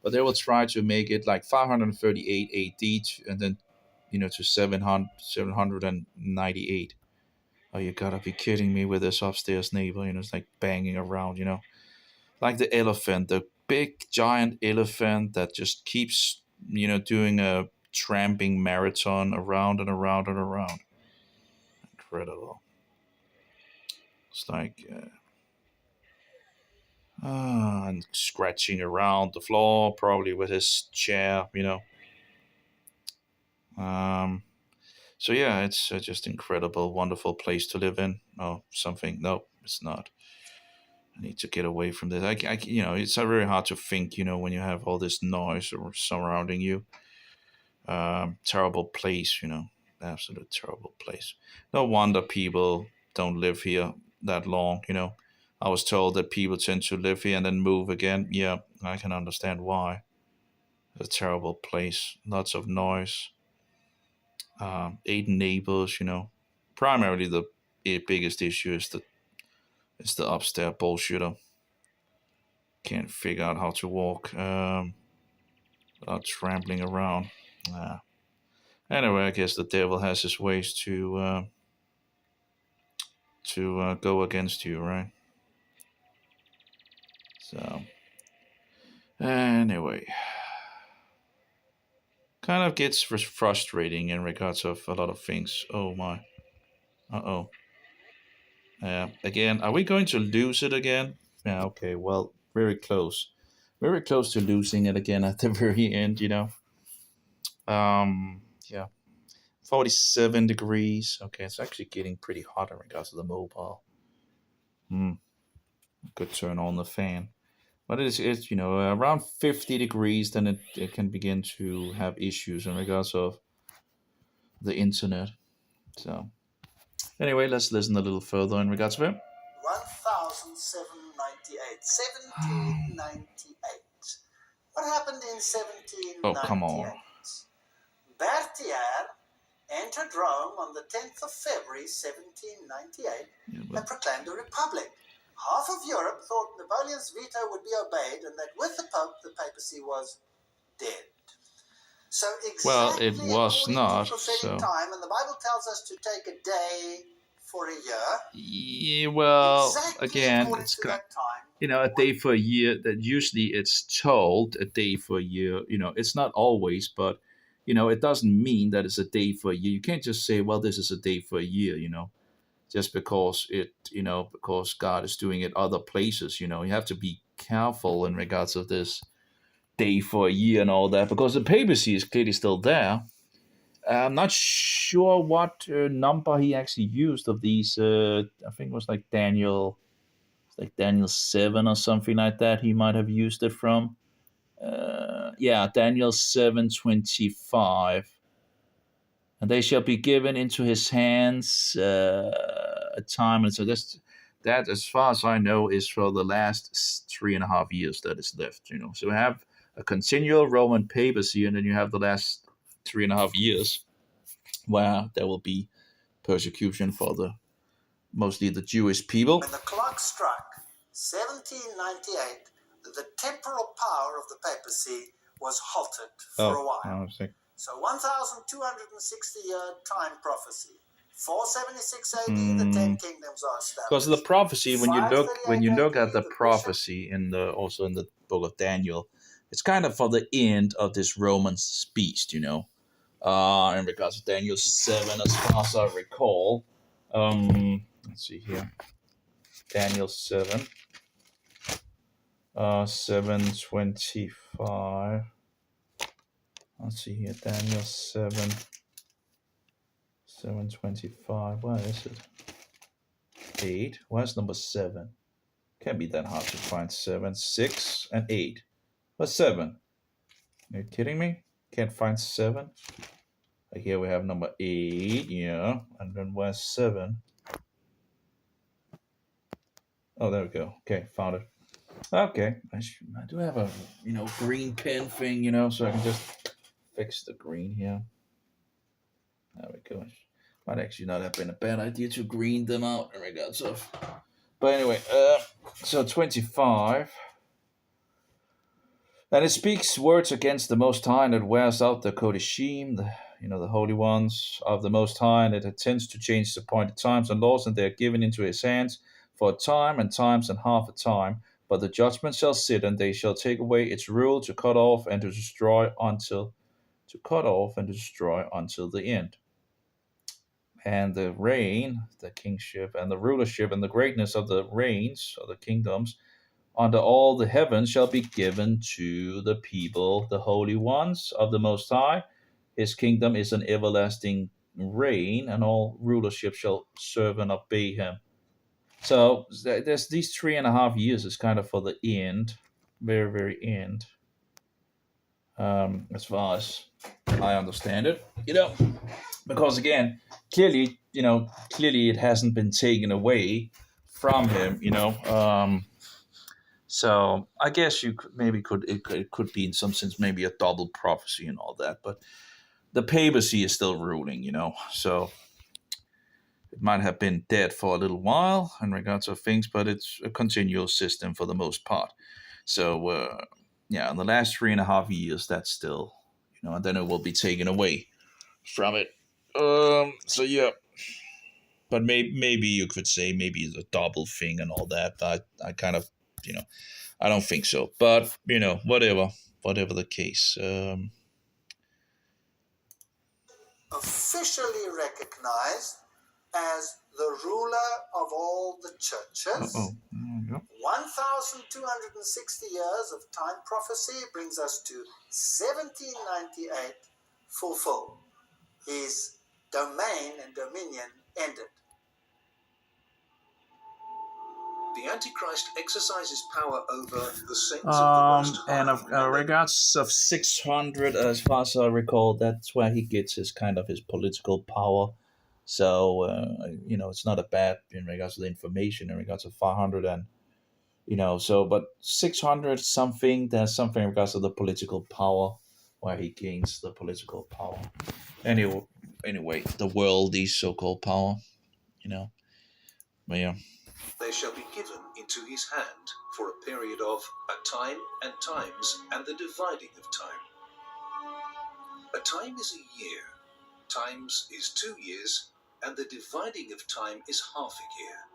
But they will try to make it like 538 AD and then to 798. Oh, you gotta be kidding me with this upstairs neighbor. It's like banging around. Like the elephant, the big giant elephant that just keeps doing a tramping marathon around and around and around. Incredible. It's like and scratching around the floor, probably with his chair. Um, so yeah, it's just incredible, wonderful place to live in. Oh, something? No, it's not. I need to get away from this. It's very hard to think, when you have all this noise surrounding you. Terrible place. Absolute terrible place. No wonder people don't live here that long. I was told that people tend to live here and then move again. Yeah, I can understand why. It's a terrible place. Lots of noise. Eight neighbors. Primarily the biggest issue is the upstairs bullshitter. Can't figure out how to walk without trampling around. Uh, anyway, I guess the devil has his ways to go against you, right? So anyway, kind of gets frustrating in regards of a lot of things. Oh my. Uh oh. Again, are we going to lose it again? Yeah, okay, well, very close. Very close to losing it again at the very end, Yeah, 47 degrees. Okay, it's actually getting pretty hot in regards to the mobile. Could turn on the fan. But it's around 50 degrees, then it can begin to have issues in regards of the internet. So anyway, let's listen a little further in regards to it. 1798. 1798. What happened in Oh, come on. 1798? Berthier entered Rome on the 10th of February 1798 and proclaimed a republic. Half of Europe thought Napoleon's veto would be obeyed and that with the Pope, the papacy was dead. So Well, exactly it was according not. to prophetic So time, and the Bible tells us to take a day for a year. yeah, well, Exactly again, according it's to kind that time. a day for a year. That usually it's told a day for a year. It's not always, but it doesn't mean that it's a day for a year. You can't just say, well, this is a day for a year. Just because because God is doing it other places. You have to be careful in regards of this day for a year and all that, because the papacy is clearly still there. I'm not sure what number he actually used of these. I think it was like Daniel 7 or something like that. He might have used it from. Yeah, Daniel 7:25. And they shall be given into his hands a time. And so that, as far as I know, is for the last 3.5 years that is left. So we have a continual Roman papacy, and then you have the last 3.5 years where there will be persecution for mostly the Jewish people. When the clock struck 1798, the temporal power of the papacy was halted for a while. So 1260-year time prophecy. 476 AD, the 10 kingdoms are established. Because the prophecy, when you look at the AD, prophecy also in the book of Daniel, it's kind of for the end of this Roman beast, in regards to Daniel 7, as far as I recall. Let's see here. Daniel 7. 7:25. Let's see here. Daniel 7. 7:25. Where is it? 8. Where's number 7? Can't be that hard to find 7. 6 and 8. What's 7? Are you kidding me? Can't find 7. Here we have number 8. Yeah. And then where's 7? Oh, there we go. Okay, found it. Okay. I do have a green pen thing, so I can just fix the green here. There we go. Might actually not have been a bad idea to green them out in regards of. But anyway, so 25. And it speaks words against the Most High, and it wears out the Kodeshim, the holy ones of the Most High, and it intends to change the appointed times and laws, and they are given into his hands for a time and times and half a time. But the judgment shall sit, and they shall take away its rule to cut off and to destroy until the end. And the reign, the kingship, and the rulership, and the greatness of the reigns, or the kingdoms, under all the heavens shall be given to the people, the holy ones of the Most High. His kingdom is an everlasting reign, and all rulership shall serve and obey him. So there's these 3.5 years is kind of for the end, very, very end, as far as I understand it. Because again, clearly it hasn't been taken away from him. So I guess it could be in some sense maybe a double prophecy and all that, but the papacy is still ruling. So it might have been dead for a little while in regards of things, but it's a continual system for the most part. So in the last 3.5 years, that's still and then it will be taken away from it. So yeah, but maybe you could say maybe it's a double thing and all that. I kind of I don't think so, but whatever the case. Officially recognized as the ruler of all the churches. Uh-oh. Yep. 1,260 years of time prophecy brings us to 1798 fulfilled. His domain and dominion ended. The Antichrist exercises power over the saints of the Most High. And of regards of 600, as far as I recall, that's where he gets his political power. So it's not a bad in regards to the information. In regards to 500 and but 600 something, there's something in regards to the political power where he gains the political power. Anyway, the worldly so-called power, But yeah. They shall be given into his hand for a period of a time and times and the dividing of time. A time is a year, times is 2 years, and the dividing of time is half a year.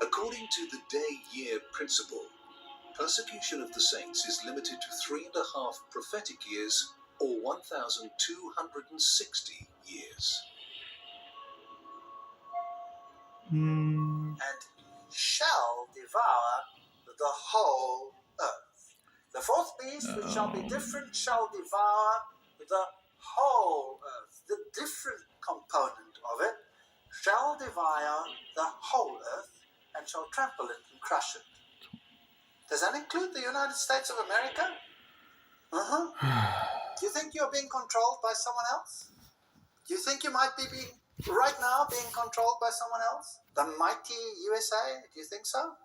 According to the day-year principle, persecution of the saints is limited to 3.5 prophetic years, or 1,260 years. And shall devour the whole earth. The fourth beast, which shall be different, shall devour the whole earth. The different component of it shall devour the whole earth and shall trample it and crush it. Does that include the United States of America? Do you think you're being controlled by someone else? Do you think you might be right now being controlled by someone else? The mighty USA? Do you think so?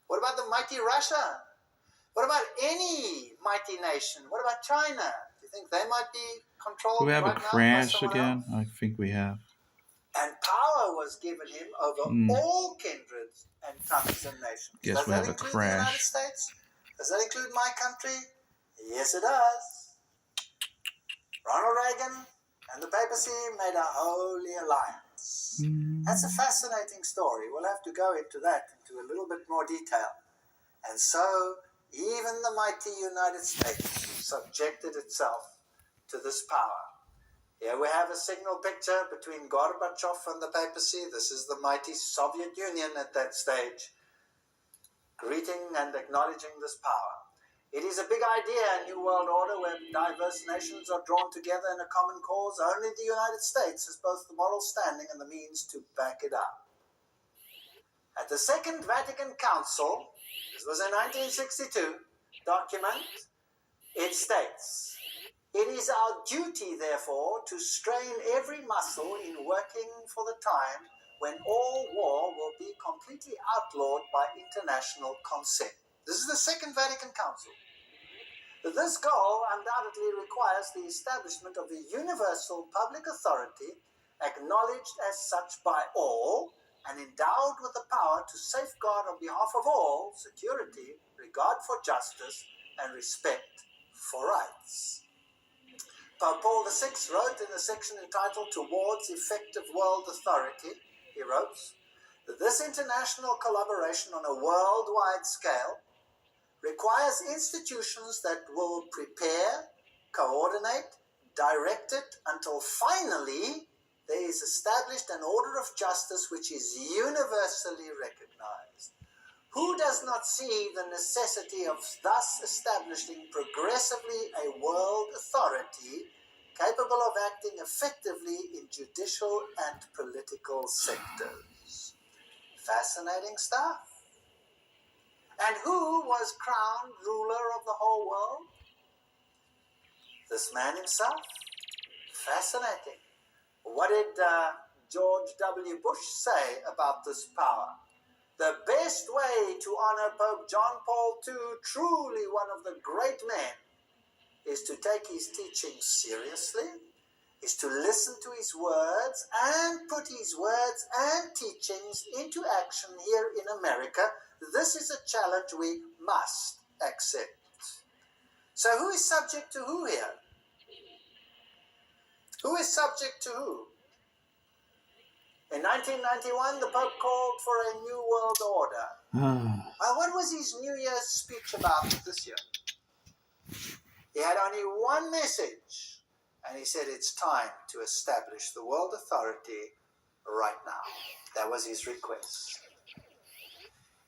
What about the mighty Russia? What about any mighty nation? What about China? Do you think they might be controlled Do we have right a now by crash someone again? else? I think we have. And power was given him over all kindreds and tongues and nations. Guess Does we that have a include the United crash. States? Does that include my country? Yes, it does. Ronald Reagan and the papacy made a holy alliance. That's a fascinating story. We'll have to go into that into a little bit more detail. And so, even the mighty United States subjected itself to this power. Here we have a signal picture between Gorbachev and the papacy. This is the mighty Soviet Union at that stage, greeting and acknowledging this power. It is a big idea, a new world order where diverse nations are drawn together in a common cause. Only the United States has both the moral standing and the means to back it up. At the Second Vatican Council, this was in 1962, document, it states, "It is our duty, therefore, to strain every muscle in working for the time when all war will be completely outlawed by international consent." This is the Second Vatican Council. This goal undoubtedly requires the establishment of a universal public authority, acknowledged as such by all, and endowed with the power to safeguard on behalf of all security, regard for justice, and respect for rights. Pope Paul VI wrote in a section entitled "Towards Effective World Authority," he wrote, "This international collaboration on a worldwide scale requires institutions that will prepare, coordinate, direct it until finally there is established an order of justice which is universally recognized. Who does not see the necessity of thus establishing progressively a world authority capable of acting effectively in judicial and political sectors?" Fascinating stuff. And who was crowned ruler of the whole world? This man himself. Fascinating. What did George W. Bush say about this power? The best way to honor Pope John Paul II, truly one of the great men, is to take his teachings seriously, is to listen to his words and put his words and teachings into action here in America. This is a challenge we must accept. So who is subject to who here? Who is subject to who? In 1991, the Pope called for a new world order. What was his New Year's speech about this year? He had only one message, and he said it's time to establish the world authority right now. That was his request.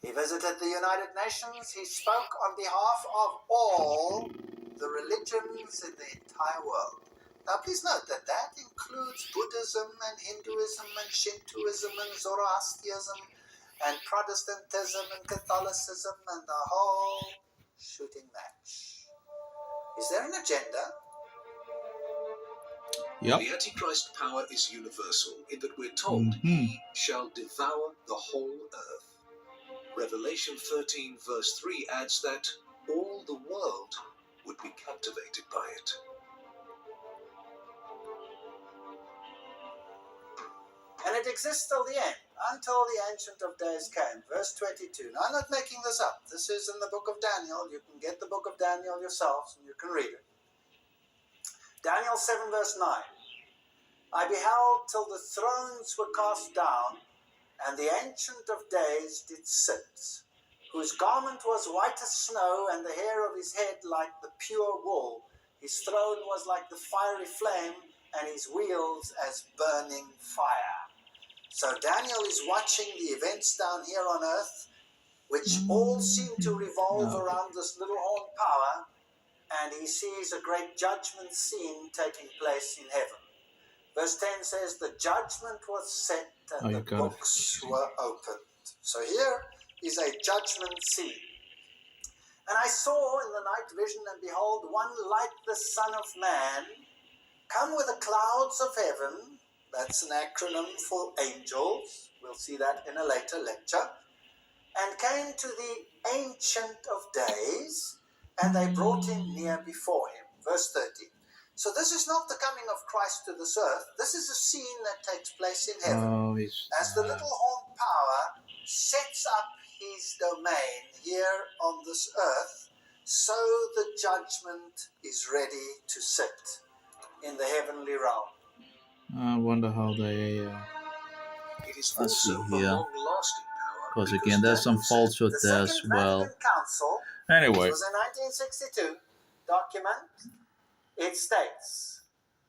He visited the United Nations. He spoke on behalf of all the religions in the entire world. Now, please note that that includes Buddhism and Hinduism and Shintoism and Zoroastrianism and Protestantism and Catholicism and the whole shooting match. Is there an agenda? Yep. The Antichrist power is universal in that we're told he shall devour the whole earth. Revelation 13 verse 3 adds that all the world would be captivated by it. And it exists till the end, until the Ancient of Days came. Verse 22. Now, I'm not making this up. This is in the book of Daniel. You can get the book of Daniel yourselves and you can read it. Daniel 7 verse 9. I beheld till the thrones were cast down, and the Ancient of Days did sit, whose garment was white as snow, and the hair of his head like the pure wool. His throne was like the fiery flame, and his wheels as burning fire. So Daniel is watching the events down here on earth, which all seem to revolve around this little horn power, and he sees a great judgment scene taking place in heaven. Verse 10 says, the judgment was set and the books were opened. So here is a judgment scene. And I saw in the night vision, and behold, one like the Son of Man, come with the clouds of heaven. That's an acronym for angels. We'll see that in a later lecture. And came to the Ancient of Days, and they brought him near before him. Verse 13. So this is not the coming of Christ to this earth. This is a scene that takes place in heaven. As the little horn power sets up his domain here on this earth, so the judgment is ready to sit in the heavenly realm. I wonder how they... It is Let's see also here. a long-lasting power. Because again, there's some falsehood The there Second as well. Vatican Council, Anyway. which was in 1962, document, it states,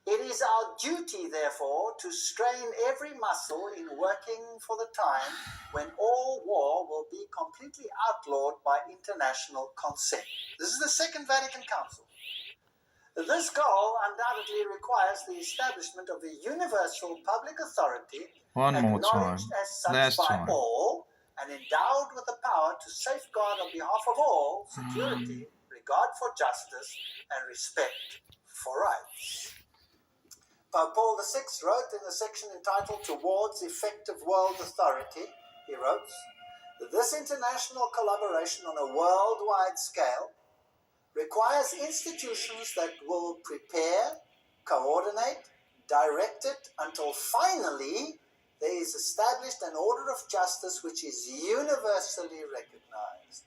it is our duty, therefore, to strain every muscle in working for the time when all war will be completely outlawed by international consent. This is the Second Vatican Council. This goal undoubtedly requires the establishment of a universal public authority One more time. acknowledged as such Last by time. all and endowed with the power to safeguard on behalf of all security, regard for justice, and respect for rights. Pope Paul VI wrote in the section entitled Towards Effective World Authority, he wrote, this international collaboration on a worldwide scale requires institutions that will prepare, coordinate, direct it until finally there is established an order of justice which is universally recognized.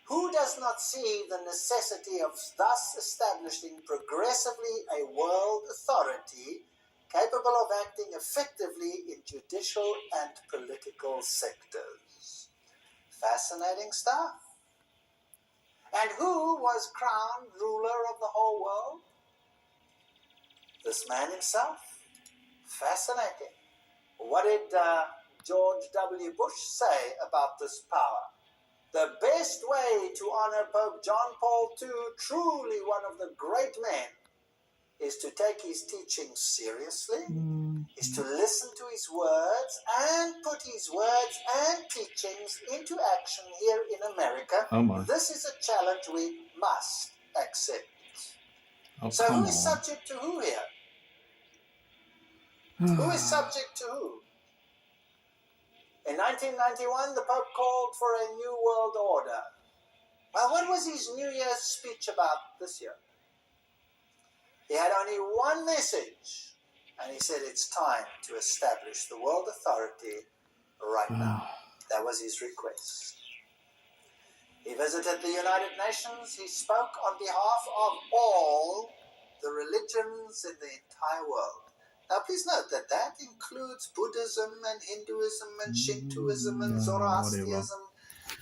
Who does not see the necessity of thus establishing progressively a world authority capable of acting effectively in judicial and political sectors? Fascinating stuff. And who was crowned ruler of the whole world? This man himself. Fascinating. What did George W. Bush say about this power? The best way to honor Pope John Paul II, truly one of the great men, is to take his teachings seriously, is to listen to his words and put his words and teachings into action here in America. This is a challenge we must accept. So who is subject to who here? Who is subject to who? In 1991, the Pope called for a new world order. Well, what was his New Year's speech about this year? He had only one message, and he said it's time to establish the world authority right now. That was his request. He visited the United Nations. He spoke on behalf of all the religions in the entire world. Now, please note that that includes Buddhism and Hinduism and Shintoism and Zoroastrianism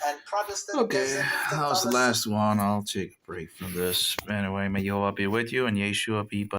and Protestantism. Okay, that was the last one. I'll take a break from this. Anyway, may Yahweh be with you and Yeshua be by